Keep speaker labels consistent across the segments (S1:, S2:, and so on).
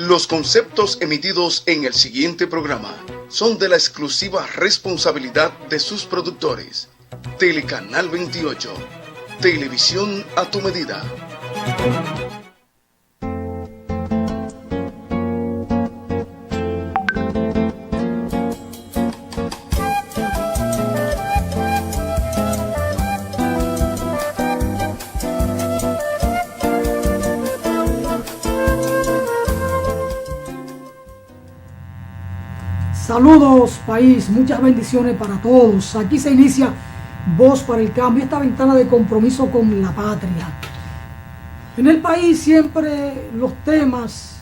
S1: Los conceptos emitidos en el siguiente programa son de la exclusiva responsabilidad de sus productores. Telecanal 28, televisión a tu medida.
S2: Saludos país, muchas bendiciones para todos. Aquí se inicia Voz para el Cambio, esta ventana de compromiso con la patria. En el país siempre los temas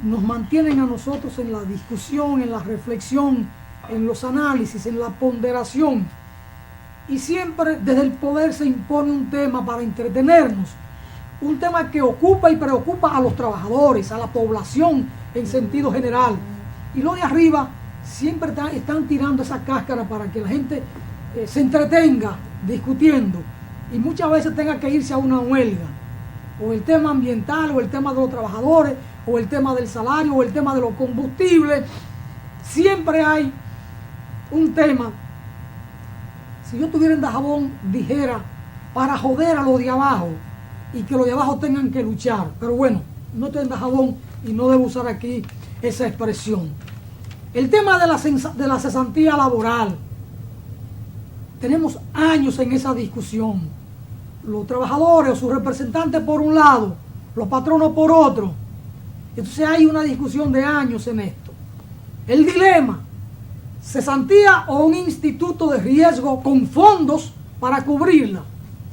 S2: nos mantienen a nosotros en la discusión, en la reflexión, en los análisis, en la ponderación. Y siempre desde el poder se impone un tema para entretenernos. Un tema que ocupa y preocupa a los trabajadores, a la población en sentido general. Y los de arriba siempre están tirando esa cáscara para que la gente se entretenga discutiendo y muchas veces tenga que irse a una huelga. O el tema ambiental, o el tema de los trabajadores, o el tema del salario, o el tema de los combustibles. Siempre hay un tema. Si yo estuviera en Dajabón, dijera para joder a los de abajo y que los de abajo tengan que luchar. Pero bueno, no estoy en Dajabón y no debo usar aquí esa expresión. El tema de la cesantía laboral. Tenemos años en esa discusión. Los trabajadores o sus representantes por un lado, los patronos por otro. Entonces hay una discusión de años en esto. El dilema, cesantía o un instituto de riesgo con fondos para cubrirla.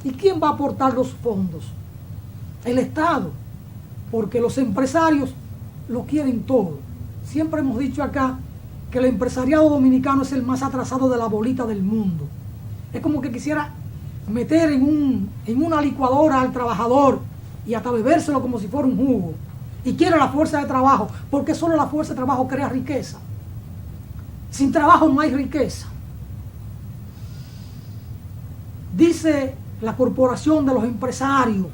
S2: ¿Y quién va a aportar los fondos? El Estado, porque los empresarios lo quieren todo. Siempre hemos dicho acá que el empresariado dominicano es el más atrasado de la bolita del mundo. Es como que quisiera meter en una licuadora al trabajador y hasta bebérselo como si fuera un jugo. Y quiere la fuerza de trabajo, porque solo la fuerza de trabajo crea riqueza. Sin trabajo no hay riqueza. Dice la Corporación de los Empresarios,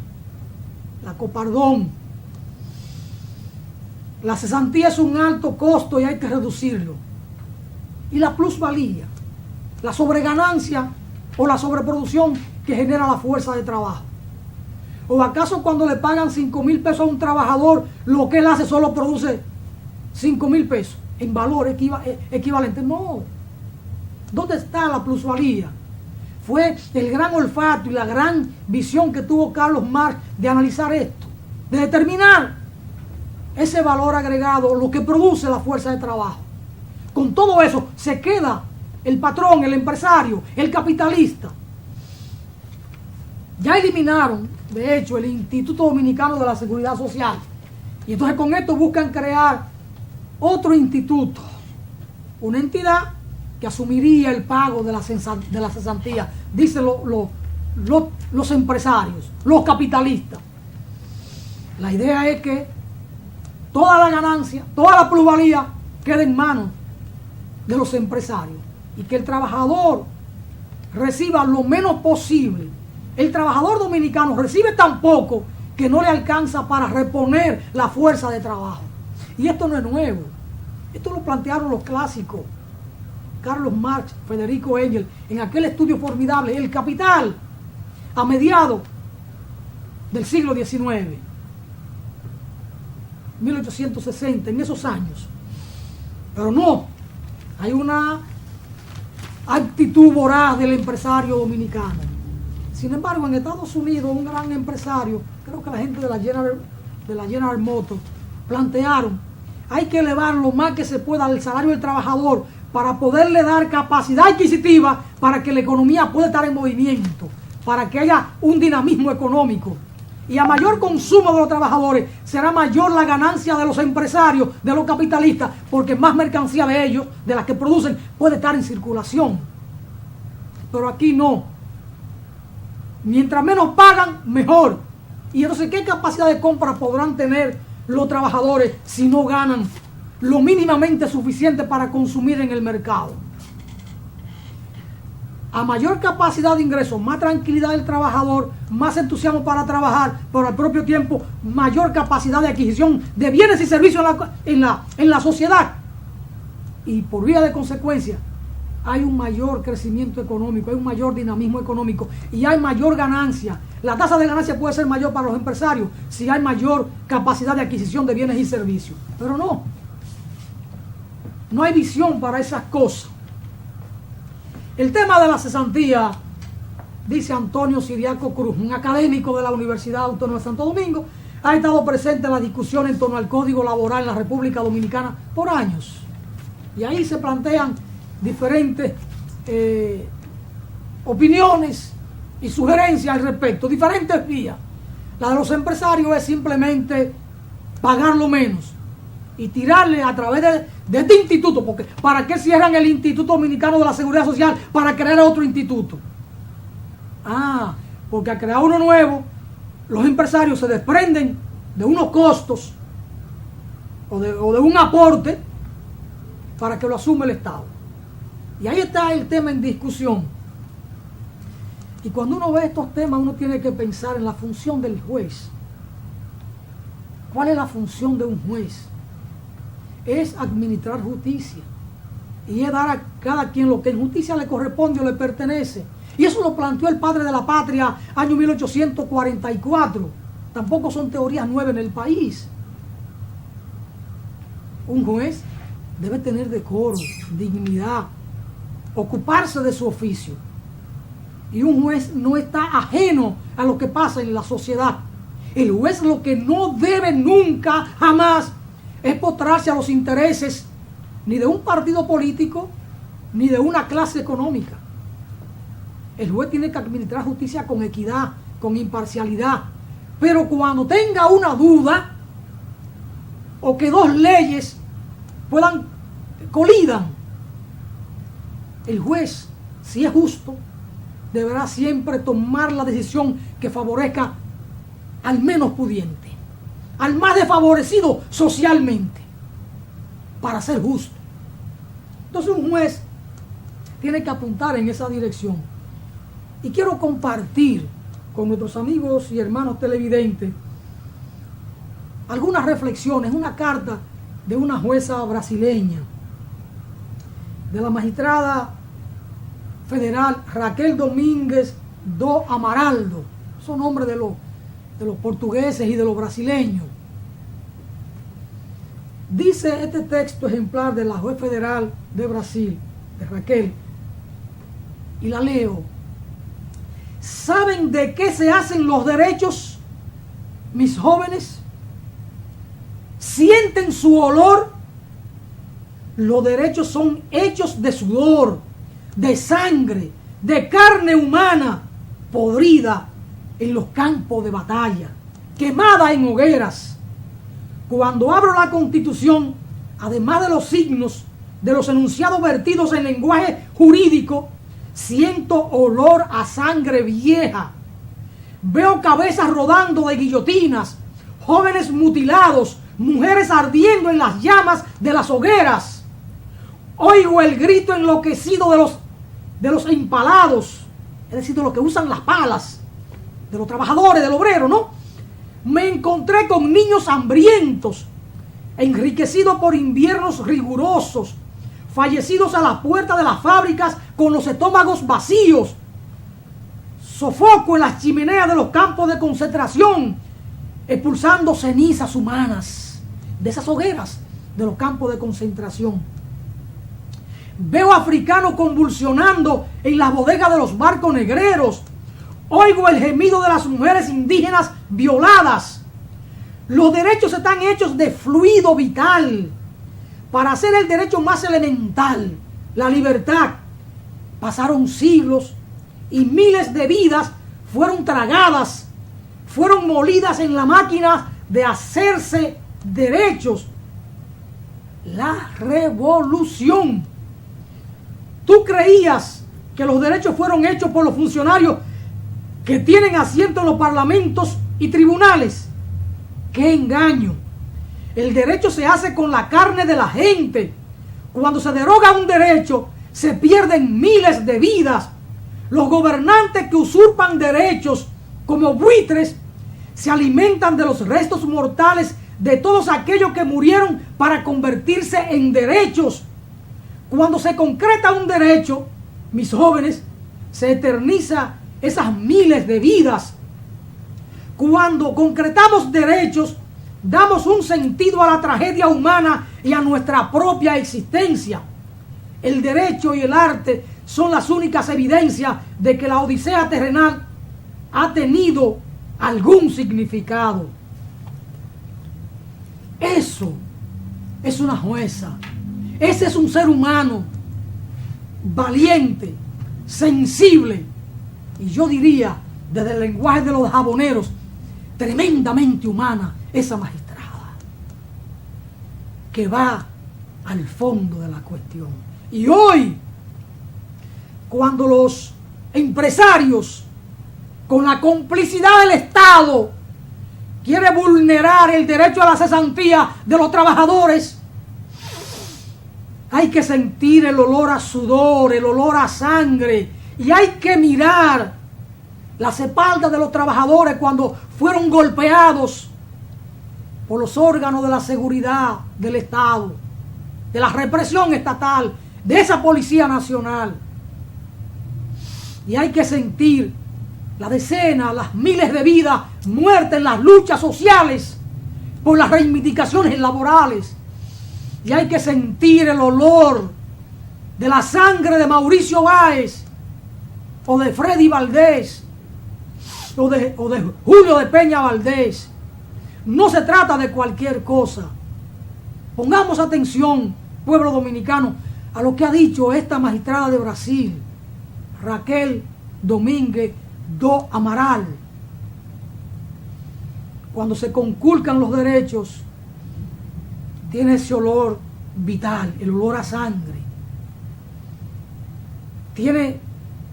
S2: la Copardón, la cesantía es un alto costo y hay que reducirlo. Y la plusvalía, la sobreganancia o la sobreproducción que genera la fuerza de trabajo. ¿O acaso cuando le pagan 5,000 pesos a un trabajador, lo que él hace solo produce 5,000 pesos en valor equivalente? No. ¿Dónde está la plusvalía? Fue el gran olfato y la gran visión que tuvo Carlos Marx de analizar esto, de determinar ese valor agregado, lo que produce la fuerza de trabajo. Con todo eso se queda el patrón, el empresario, el capitalista. Ya eliminaron, de hecho, el Instituto Dominicano de la Seguridad Social. Y entonces con esto buscan crear otro instituto, una entidad que asumiría el pago de la cesantía, dicen los empresarios, los capitalistas. La idea es que toda la ganancia, toda la plusvalía quede en manos de los empresarios y que el trabajador reciba lo menos posible. El trabajador dominicano recibe tan poco que no le alcanza para reponer la fuerza de trabajo. Y esto no es nuevo. Esto lo plantearon los clásicos. Carlos Marx, Federico Engels, en aquel estudio formidable, El Capital, a mediados del siglo XIX, 1860, en esos años. Pero no, hay una actitud voraz del empresario dominicano. Sin embargo, en Estados Unidos, un gran empresario, creo que la gente de la General Motors, plantearon, hay que elevar lo más que se pueda el salario del trabajador para poderle dar capacidad adquisitiva para que la economía pueda estar en movimiento, para que haya un dinamismo económico. Y a mayor consumo de los trabajadores, será mayor la ganancia de los empresarios, de los capitalistas, porque más mercancía de ellos, de las que producen, puede estar en circulación. Pero aquí no. Mientras menos pagan, mejor. Y entonces, ¿qué capacidad de compra podrán tener los trabajadores si no ganan lo mínimamente suficiente para consumir en el mercado? A mayor capacidad de ingreso, más tranquilidad del trabajador, más entusiasmo para trabajar, pero al propio tiempo mayor capacidad de adquisición de bienes y servicios en la sociedad. Y por vía de consecuencia, hay un mayor crecimiento económico, hay un mayor dinamismo económico y hay mayor ganancia. La tasa de ganancia puede ser mayor para los empresarios si hay mayor capacidad de adquisición de bienes y servicios. Pero no hay visión para esas cosas. El tema de la cesantía, dice Antonio Siriaco Cruz, un académico de la Universidad Autónoma de Santo Domingo, ha estado presente en la discusión en torno al Código Laboral en la República Dominicana por años. Y ahí se plantean diferentes opiniones y sugerencias al respecto, diferentes vías. La de los empresarios es simplemente pagarlo menos y tirarle a través de este instituto, porque ¿para qué cierran el Instituto Dominicano de la Seguridad Social para crear otro instituto? Porque al crear uno nuevo, los empresarios se desprenden de unos costos o de un aporte para que lo asume el Estado. Y ahí está el tema en discusión. Y cuando uno ve estos temas, uno tiene que pensar en la función del juez. ¿Cuál es la función de un juez? Es administrar justicia y es dar a cada quien lo que en justicia le corresponde o le pertenece. Y eso lo planteó el padre de la patria año 1844. Tampoco son teorías nuevas en el país. Un juez debe tener decoro, dignidad, ocuparse de su oficio. Y un juez no está ajeno a lo que pasa en la sociedad. El juez lo que no debe nunca, jamás, es postrarse a los intereses ni de un partido político ni de una clase económica. El juez tiene que administrar justicia con equidad, con imparcialidad. Pero cuando tenga una duda o que dos leyes colidan, el juez, si es justo, deberá siempre tomar la decisión que favorezca al menos pudiente, al más desfavorecido socialmente, para ser justo. Entonces un juez tiene que apuntar en esa dirección. Y quiero compartir con nuestros amigos y hermanos televidentes algunas reflexiones, una carta de una jueza brasileña, de la magistrada federal Raquel Domínguez do Amaraldo. Son nombres de los portugueses y de los brasileños. Dice este texto ejemplar de la juez federal de Brasil, de Raquel, y la leo. ¿Saben de qué se hacen los derechos, mis jóvenes? ¿Sienten su olor? Los derechos son hechos de sudor, de sangre, de carne humana, podrida en los campos de batalla, quemada en hogueras. Cuando abro la Constitución, además de los signos de los enunciados vertidos en lenguaje jurídico, siento olor a sangre vieja. Veo cabezas rodando de guillotinas, jóvenes mutilados, mujeres ardiendo en las llamas de las hogueras. Oigo el grito enloquecido de los empalados, es decir, de los que usan las palas, de los trabajadores, del obrero, ¿no? Me encontré con niños hambrientos, enriquecidos por inviernos rigurosos, fallecidos a la puerta de las fábricas con los estómagos vacíos, sofoco en las chimeneas de los campos de concentración, expulsando cenizas humanas de esas hogueras de los campos de concentración. Veo africanos convulsionando en las bodegas de los barcos negreros. Oigo el gemido de las mujeres indígenas violadas. Los derechos están hechos de fluido vital. Para hacer el derecho más elemental, la libertad, pasaron siglos y miles de vidas fueron tragadas, fueron molidas en la máquina de hacerse derechos. La revolución. ¿Tú creías que los derechos fueron hechos por los funcionarios que tienen asiento en los parlamentos y tribunales? ¡Qué engaño! El derecho se hace con la carne de la gente. Cuando se deroga un derecho, se pierden miles de vidas. Los gobernantes que usurpan derechos como buitres se alimentan de los restos mortales de todos aquellos que murieron para convertirse en derechos. Cuando se concreta un derecho, mis jóvenes, se eterniza esas miles de vidas. Cuando concretamos derechos, damos un sentido a la tragedia humana y a nuestra propia existencia. El derecho y el arte son las únicas evidencias de que la odisea terrenal ha tenido algún significado. Eso es una jueza. Ese es un ser humano valiente, sensible, y yo diría, desde el lenguaje de los jaboneros, tremendamente humana, esa magistrada, que va al fondo de la cuestión. Y hoy, cuando los empresarios, con la complicidad del Estado, quieren vulnerar el derecho a la cesantía de los trabajadores, hay que sentir el olor a sudor, el olor a sangre, y hay que mirar las espaldas de los trabajadores cuando fueron golpeados por los órganos de la seguridad del Estado, de la represión estatal, de esa Policía Nacional. Y hay que sentir las decenas, las miles de vidas muertas en las luchas sociales por las reivindicaciones laborales. Y hay que sentir el olor de la sangre de Mauricio Báez, o de Freddy Valdés, o de Julio de Peña Valdés. No se trata de cualquier cosa. Pongamos atención, pueblo dominicano, a lo que ha dicho esta magistrada de Brasil, Raquel Domínguez do Amaral. Cuando se conculcan los derechos, tiene ese olor vital, el olor a sangre. Tiene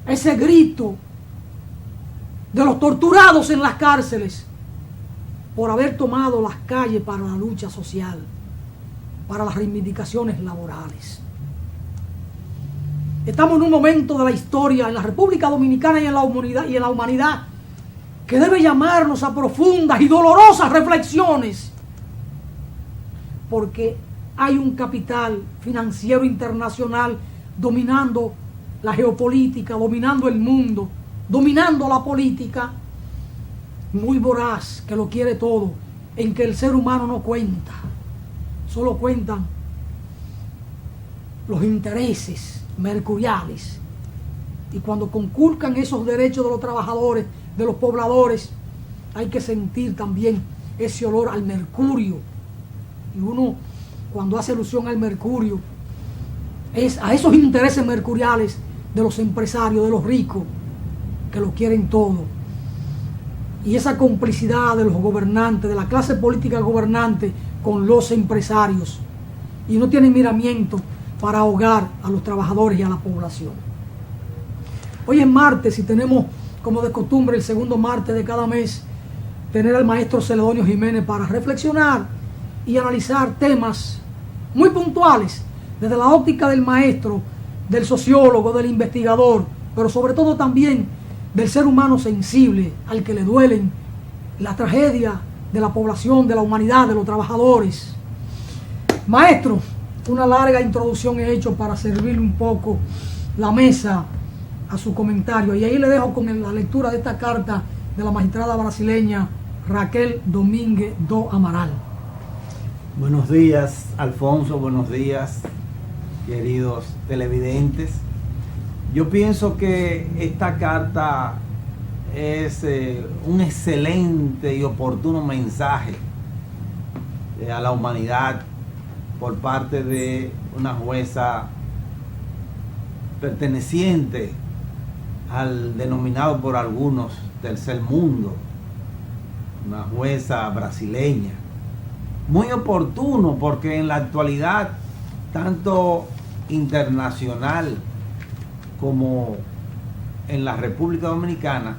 S2: ese grito de los torturados en las cárceles por haber tomado las calles para la lucha social, para las reivindicaciones laborales. Estamos en un momento de la historia en la República Dominicana y en la humanidad que debe llamarnos a profundas y dolorosas reflexiones, porque hay un capital financiero internacional dominando la geopolítica, dominando el mundo, dominando la política, muy voraz, que lo quiere todo, en que el ser humano no cuenta, solo cuentan los intereses mercuriales. Y cuando conculcan esos derechos de los trabajadores, de los pobladores, hay que sentir también ese olor al mercurio. Y uno, cuando hace alusión al mercurio, es a esos intereses mercuriales de los empresarios, de los ricos, que lo quieren todo. Y esa complicidad de los gobernantes, de la clase política gobernante con los empresarios. Y no tienen miramiento para ahogar a los trabajadores y a la población. Hoy es martes y tenemos, como de costumbre, el segundo martes de cada mes, tener al maestro Celedonio Jiménez para reflexionar y analizar temas muy puntuales, desde la óptica del maestro, del sociólogo, del investigador, pero sobre todo también del ser humano sensible, al que le duelen la tragedia de la población, de la humanidad, de los trabajadores. Maestro, una larga introducción he hecho para servirle un poco la mesa a su comentario, y ahí le dejo con la lectura de esta carta de la magistrada brasileña Raquel Domínguez do Amaral.
S3: Buenos días, Alfonso, buenos días, queridos televidentes. Yo pienso que esta carta es un excelente y oportuno mensaje a la humanidad por parte de una jueza perteneciente al denominado por algunos tercer mundo, una jueza brasileña. Muy oportuno porque en la actualidad, tanto internacional como en la República Dominicana,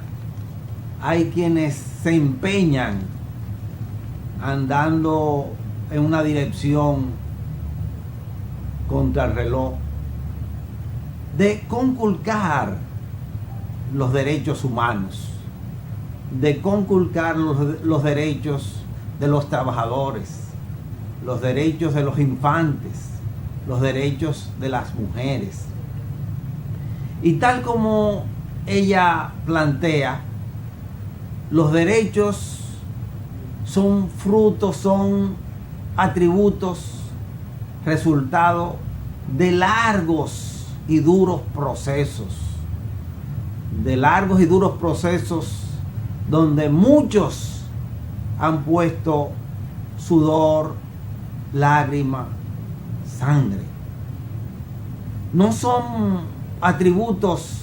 S3: hay quienes se empeñan andando en una dirección contra el reloj de conculcar los derechos humanos, de conculcar los derechos de los trabajadores, los derechos de los infantes, los derechos de las mujeres. Y tal como ella plantea, los derechos son frutos, son atributos, resultado de largos y duros procesos, donde muchos han puesto sudor, lágrima, sangre. No son atributos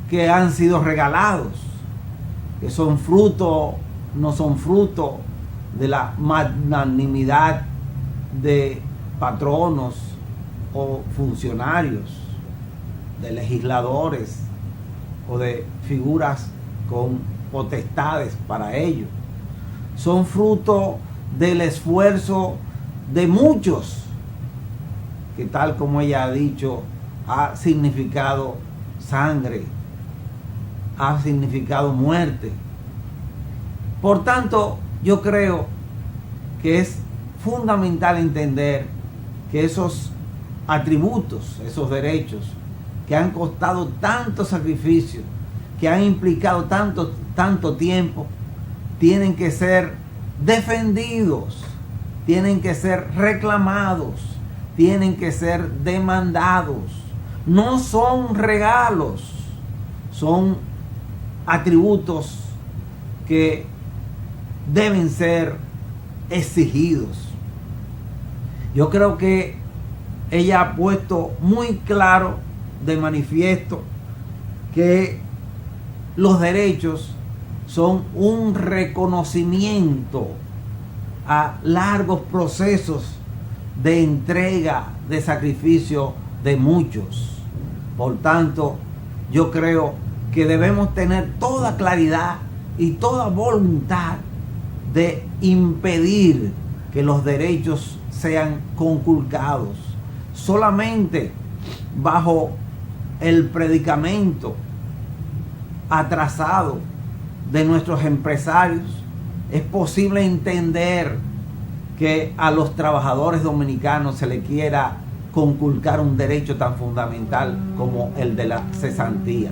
S3: que han sido regalados, que son fruto, no son fruto de la magnanimidad de patronos o funcionarios, de legisladores o de figuras con potestades para ello. Son fruto del esfuerzo de muchos, que tal como ella ha dicho, ha significado sangre, ha significado muerte. Por tanto, yo creo que es fundamental entender que esos atributos, esos derechos que han costado tanto sacrificio, que han implicado tanto tiempo, tienen que ser defendidos, tienen que ser reclamados, tienen que ser demandados. No son regalos, son atributos que deben ser exigidos. Yo creo que ella ha puesto muy claro de manifiesto que los derechos son un reconocimiento a largos procesos de entrega, de sacrificio de muchos. Por tanto, yo creo que debemos tener toda claridad y toda voluntad de impedir que los derechos sean conculcados. Solamente bajo el predicamento atrasado de nuestros empresarios es posible entender que a los trabajadores dominicanos se le quiera conculcar un derecho tan fundamental como el de la cesantía.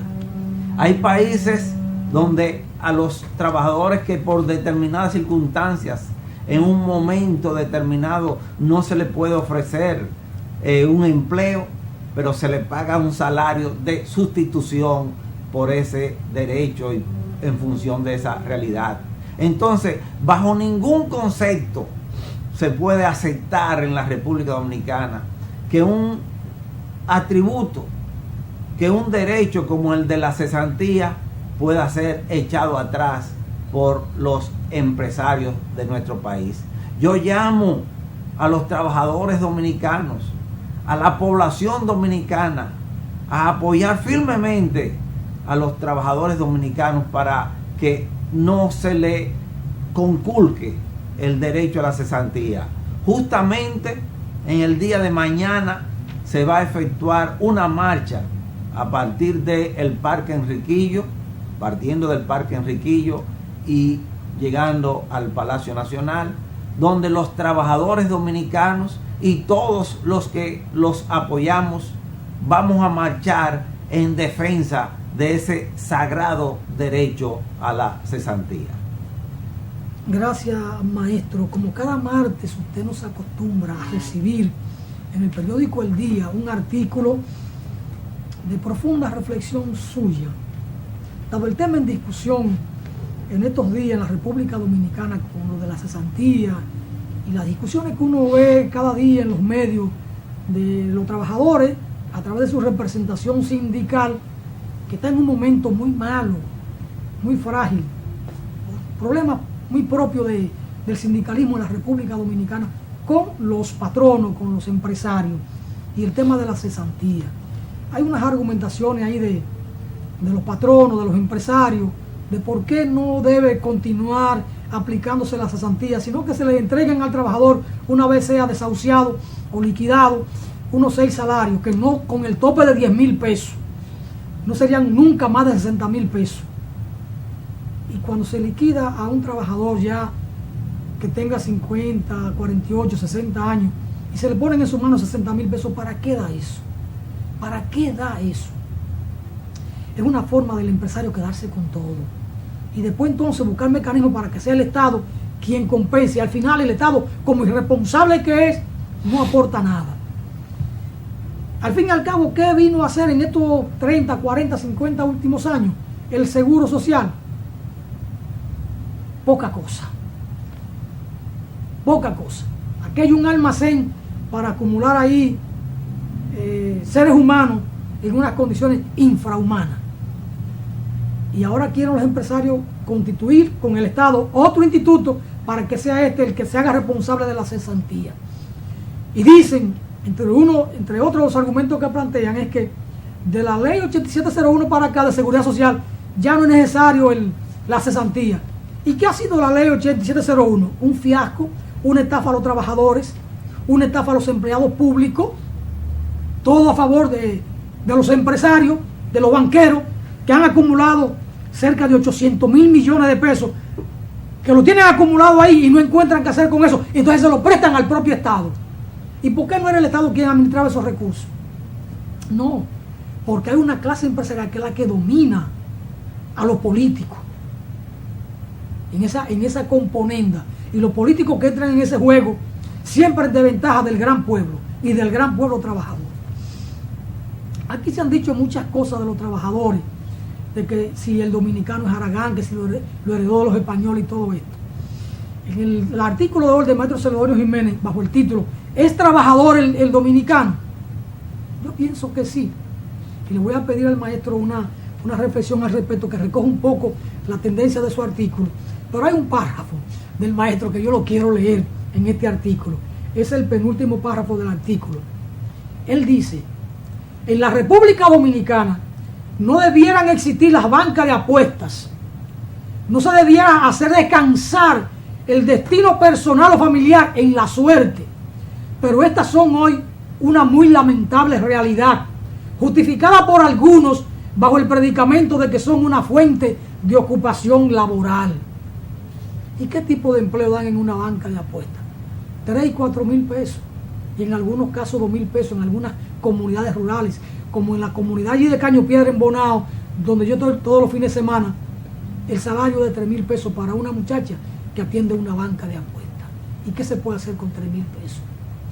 S3: Hay países donde a los trabajadores que por determinadas circunstancias en un momento determinado no se les puede ofrecer un empleo, pero se les paga un salario de sustitución por ese derecho y en función de esa realidad. Entonces, bajo ningún concepto se puede aceptar en la República Dominicana que un atributo, que un derecho como el de la cesantía pueda ser echado atrás por los empresarios de nuestro país. Yo llamo a los trabajadores dominicanos, a la población dominicana, a apoyar firmemente a los trabajadores dominicanos para que no se le conculque el derecho a la cesantía. Justamente en el día de mañana se va a efectuar una marcha a partir del Parque Enriquillo, partiendo del Parque Enriquillo y llegando al Palacio Nacional, donde los trabajadores dominicanos y todos los que los apoyamos vamos a marchar en defensa de ese sagrado derecho a la cesantía.
S2: Gracias, maestro. Como cada martes usted nos acostumbra a recibir en el periódico El Día un artículo de profunda reflexión suya. Dado el tema en discusión en estos días en la República Dominicana con lo de la cesantía y las discusiones que uno ve cada día en los medios de los trabajadores a través de su representación sindical, que está en un momento muy malo, muy frágil, problema muy propio del sindicalismo en la República Dominicana con los patronos, con los empresarios, y el tema de la cesantía. Hay unas argumentaciones ahí de los patronos, de los empresarios, de por qué no debe continuar aplicándose la cesantía, sino que se le entreguen al trabajador una vez sea desahuciado o liquidado unos 6 salarios, que no con el tope de 10,000 pesos. no serían nunca más de 60,000 pesos. Y cuando se liquida a un trabajador ya que tenga 50, 48, 60 años y se le ponen en sus manos 60,000 pesos, ¿para qué da eso? ¿Para qué da eso? Es una forma del empresario quedarse con todo. Y después entonces buscar mecanismos para que sea el Estado quien compense. Al final el Estado, como irresponsable que es, no aporta nada. Al fin y al cabo, ¿qué vino a hacer en estos 30, 40, 50 últimos años el Seguro Social? Poca cosa. Poca cosa. Aquí hay un almacén para acumular ahí seres humanos en unas condiciones infrahumanas. Y ahora quieren los empresarios constituir con el Estado otro instituto para que sea este el que se haga responsable de la cesantía. Y dicen, entre otros los argumentos que plantean, es que de la ley 8701 para acá de Seguridad Social ya no es necesario la cesantía. ¿Y qué ha sido la ley 8701? Un fiasco, una estafa a los trabajadores, una estafa a los empleados públicos, todo a favor de los empresarios, de los banqueros, que han acumulado cerca de 800,000 millones de pesos, que lo tienen acumulado ahí y no encuentran qué hacer con eso, y entonces se lo prestan al propio Estado. ¿Y por qué no era el Estado quien administraba esos recursos? No, porque hay una clase empresarial que es la que domina a los políticos en esa componenda, y los políticos que entran en ese juego siempre en desventaja del gran pueblo y del gran pueblo trabajador. Aquí se han dicho muchas cosas de los trabajadores, de que si el dominicano es Aragán, que si lo heredó de los españoles y todo esto. En el artículo de hoy del maestro Celedonio Jiménez, bajo el título ¿Es trabajador el dominicano? Yo pienso que sí. Y le voy a pedir al maestro una reflexión al respecto, que recoja un poco la tendencia de su artículo. Pero hay un párrafo del maestro que yo lo quiero leer en este artículo. Es el penúltimo párrafo del artículo. Él dice: en la República Dominicana no debieran existir las bancas de apuestas. No se debiera hacer descansar el destino personal o familiar en la suerte. Pero estas son hoy una muy lamentable realidad, justificada por algunos bajo el predicamento de que son una fuente de ocupación laboral. ¿Y qué tipo de empleo dan en una banca de apuestas? 3 y 4 mil pesos. Y en algunos casos 2,000 pesos en algunas comunidades rurales, como en la comunidad allí de Caño Piedra en Bonao, donde yo estoy todos los fines de semana, el salario de 3,000 pesos para una muchacha que atiende una banca de apuestas. ¿Y qué se puede hacer con 3,000 pesos?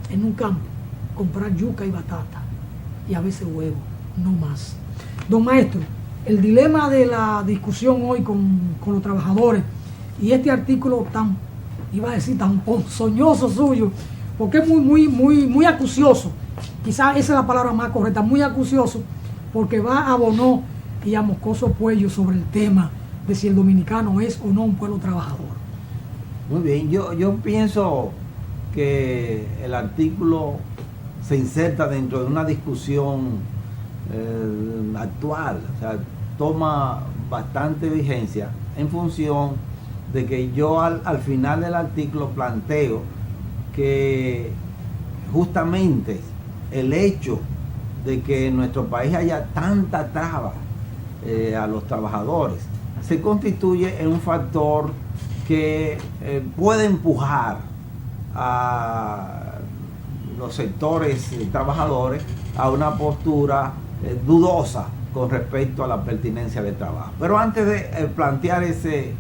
S2: En un campo, comprar yuca y batata, y a veces huevo, no más. Don maestro, el dilema de la discusión hoy con los trabajadores, y este artículo tan, iba a decir, tan ponzoñoso suyo, porque es muy acucioso. Quizás esa es la palabra más correcta, muy acucioso, porque va a Bonó y a Moscoso Puello sobre el tema de si el dominicano es o no un pueblo trabajador.
S3: Muy bien, yo pienso que el artículo se inserta dentro de una discusión actual, o sea, toma bastante vigencia en función de que yo al final del artículo planteo que justamente el hecho de que en nuestro país haya tanta traba a los trabajadores se constituye en un factor que puede empujar a los sectores trabajadores a una postura dudosa con respecto a la pertinencia del trabajo. Pero antes de plantear ese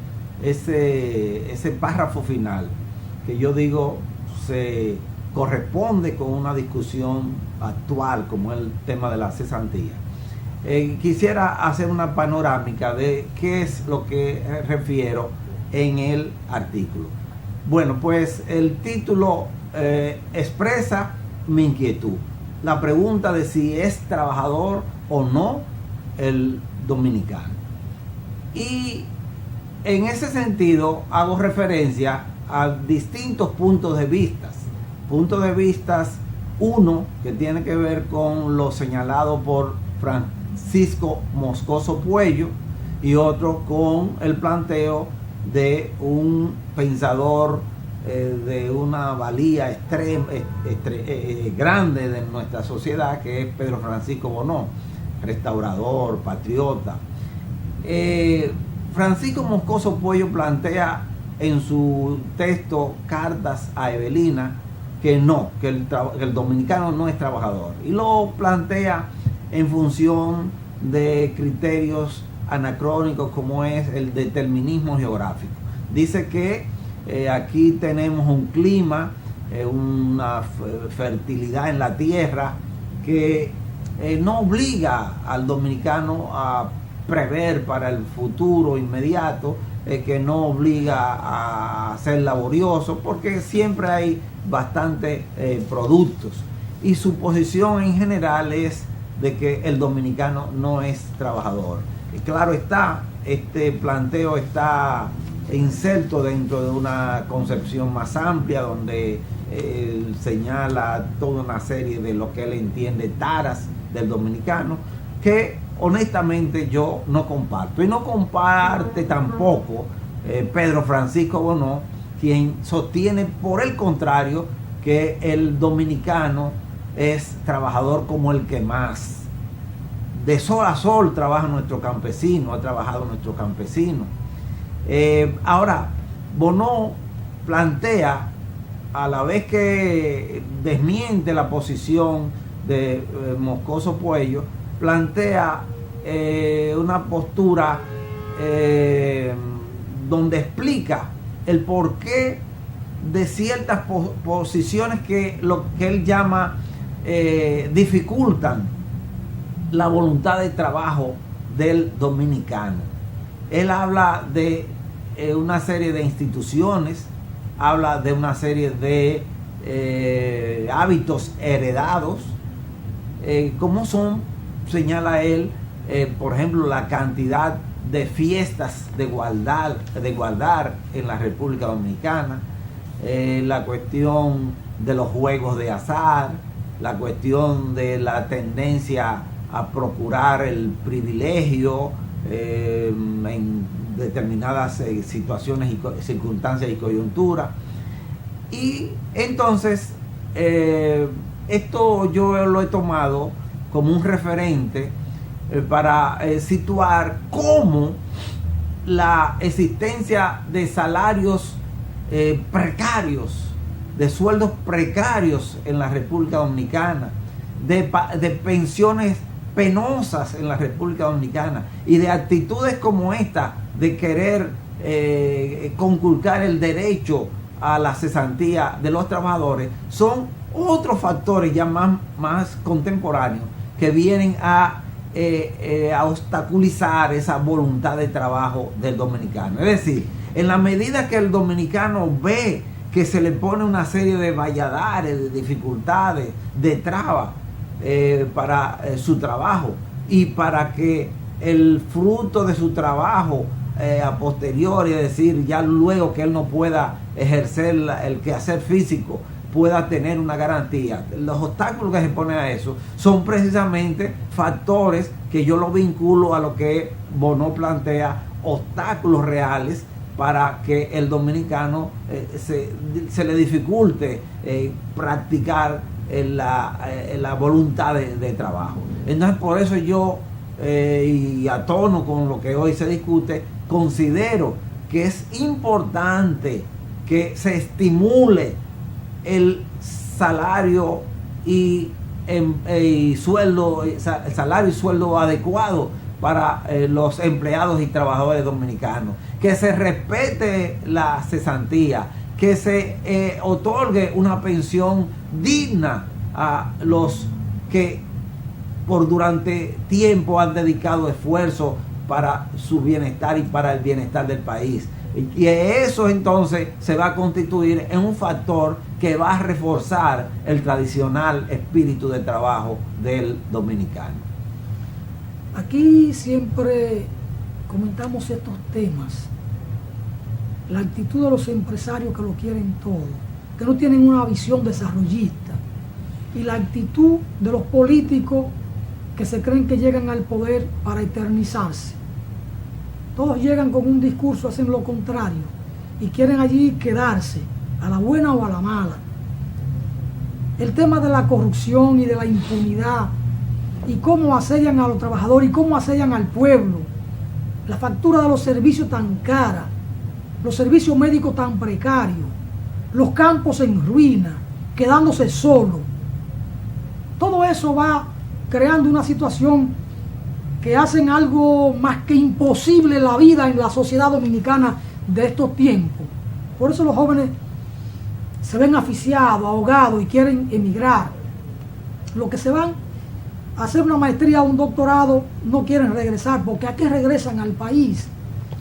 S3: párrafo final, que yo digo se corresponde con una discusión actual como el tema de la cesantía, quisiera hacer una panorámica de qué es lo que refiero en el artículo. Bueno, pues el título expresa mi inquietud, la pregunta de si es trabajador o no el dominicano. Y en ese sentido hago referencia a distintos puntos de vista. Puntos de vista, uno que tiene que ver con lo señalado por Francisco Moscoso Puello, y otro con el planteo de un pensador de una valía grande de nuestra sociedad, que es Pedro Francisco Bonó. restaurador, patriota. Francisco Moscoso Puello plantea en su texto Cartas a Evelina que el dominicano no es trabajador, y lo plantea en función de criterios anacrónicos como es el determinismo geográfico. Dice que aquí tenemos un clima, una fertilidad en la tierra que no obliga al dominicano a prever para el futuro inmediato, que no obliga a ser laborioso, porque siempre hay bastantes productos, y su posición en general es de que el dominicano no es trabajador. Y claro está, este planteo está inserto dentro de una concepción más amplia, donde él señala toda una serie de lo que él entiende taras del dominicano, que honestamente yo no comparto, y no comparte tampoco Pedro Francisco Bonó, quien sostiene por el contrario que el dominicano es trabajador como el que más. De sol a sol trabaja nuestro campesino, ha trabajado nuestro campesino. Ahora, Bonó plantea, a la vez que desmiente la posición de Moscoso Puello, plantea una postura donde explica el porqué de ciertas posiciones que lo que él llama dificultan la voluntad de trabajo del dominicano. Él habla de una serie de instituciones, habla de una serie de hábitos heredados, como son, señala él, por ejemplo, la cantidad de fiestas de guardar en la República Dominicana, la cuestión de los juegos de azar, la cuestión de la tendencia a procurar el privilegio en determinadas situaciones y circunstancias y coyunturas. Y entonces esto yo lo he tomado como un referente para situar cómo la existencia de salarios precarios, de sueldos precarios en la República Dominicana, de pensiones penosas en la República Dominicana, y de actitudes como esta de querer conculcar el derecho a la cesantía de los trabajadores, son otros factores ya más contemporáneos que vienen a obstaculizar esa voluntad de trabajo del dominicano. Es decir, en la medida que el dominicano ve que se le pone una serie de valladares, de dificultades, de trabas para su trabajo, y para que el fruto de su trabajo a posteriori, es decir, ya luego que él no pueda ejercer el quehacer físico, pueda tener una garantía. Los obstáculos que se ponen a eso son precisamente factores que yo lo vinculo a lo que Bonó plantea, obstáculos reales para que el dominicano se le dificulte practicar la voluntad de trabajo. Entonces, por eso yo, y a tono con lo que hoy se discute, considero que es importante que se estimule el salario y sueldo, el salario y sueldo adecuado para los empleados y trabajadores dominicanos, que se respete la cesantía, que se otorgue una pensión digna a los que por durante tiempo han dedicado esfuerzo para su bienestar y para el bienestar del país. Y eso entonces se va a constituir en un factor que va a reforzar el tradicional espíritu de trabajo del dominicano.
S2: Aquí siempre comentamos estos temas. La actitud de los empresarios que lo quieren todo, que no tienen una visión desarrollista, y la actitud de los políticos que se creen que llegan al poder para eternizarse. Todos llegan con un discurso, hacen lo contrario y quieren allí quedarse, a la buena o a la mala. El tema de la corrupción y de la impunidad y cómo asedian a los trabajadores y cómo asedian al pueblo. La factura de los servicios tan cara, los servicios médicos tan precarios, los campos en ruina, quedándose solos. Todo eso va creando una situación que hacen algo más que imposible la vida en la sociedad dominicana de estos tiempos. Por eso los jóvenes se ven asfixiados, ahogados y quieren emigrar. Los que se van a hacer una maestría o un doctorado no quieren regresar, porque ¿a qué regresan al país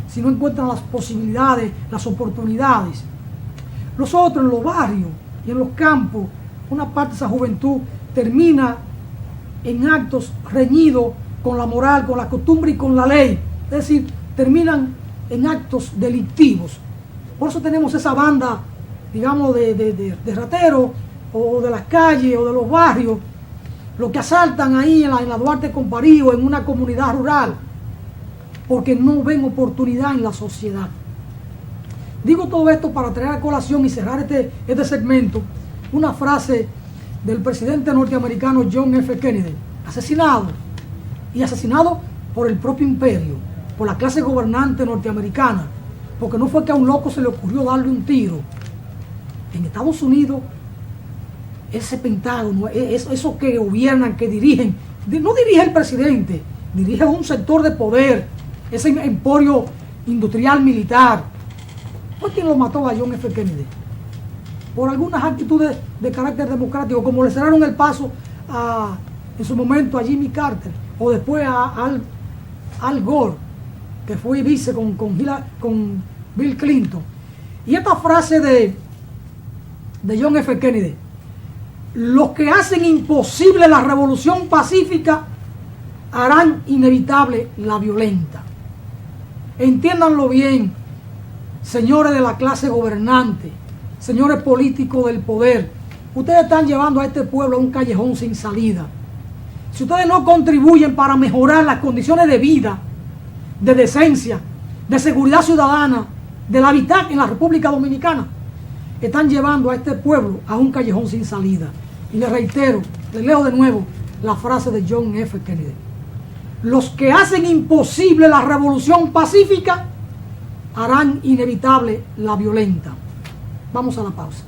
S2: si no encuentran las posibilidades, las oportunidades? Los otros en los barrios y en los campos, una parte de esa juventud termina en actos reñidos con la moral, con la costumbre y con la ley. Es decir, terminan en actos delictivos. Por eso tenemos esa banda, digamos, de rateros, o de las calles, o de los barrios, los que asaltan ahí en la Duarte con París o en una comunidad rural, porque no ven oportunidad en la sociedad. Digo todo esto para traer a colación y cerrar este segmento, una frase del presidente norteamericano John F. Kennedy, asesinado por el propio imperio, por la clase gobernante norteamericana, porque no fue que a un loco se le ocurrió darle un tiro. En Estados Unidos, ese Pentágono, esos que gobiernan, que dirigen, no dirige el presidente, dirige un sector de poder, ese emporio industrial militar. ¿Fue quien lo mató a John F. Kennedy? Por algunas actitudes de carácter democrático, como le cerraron el paso en su momento a Jimmy Carter, o después a Al Gore, que fue vice con Bill Clinton. Y esta frase de John F. Kennedy: los que hacen imposible la revolución pacífica harán inevitable la violenta. Entiéndanlo bien, señores de la clase gobernante, señores políticos del poder. Ustedes están llevando a este pueblo a un callejón sin salida. Si ustedes no contribuyen para mejorar las condiciones de vida, de decencia, de seguridad ciudadana, del hábitat en la República Dominicana, están llevando a este pueblo a un callejón sin salida. Y les reitero, les leo de nuevo la frase de John F. Kennedy: los que hacen imposible la revolución pacífica harán inevitable la violenta. Vamos a la pausa.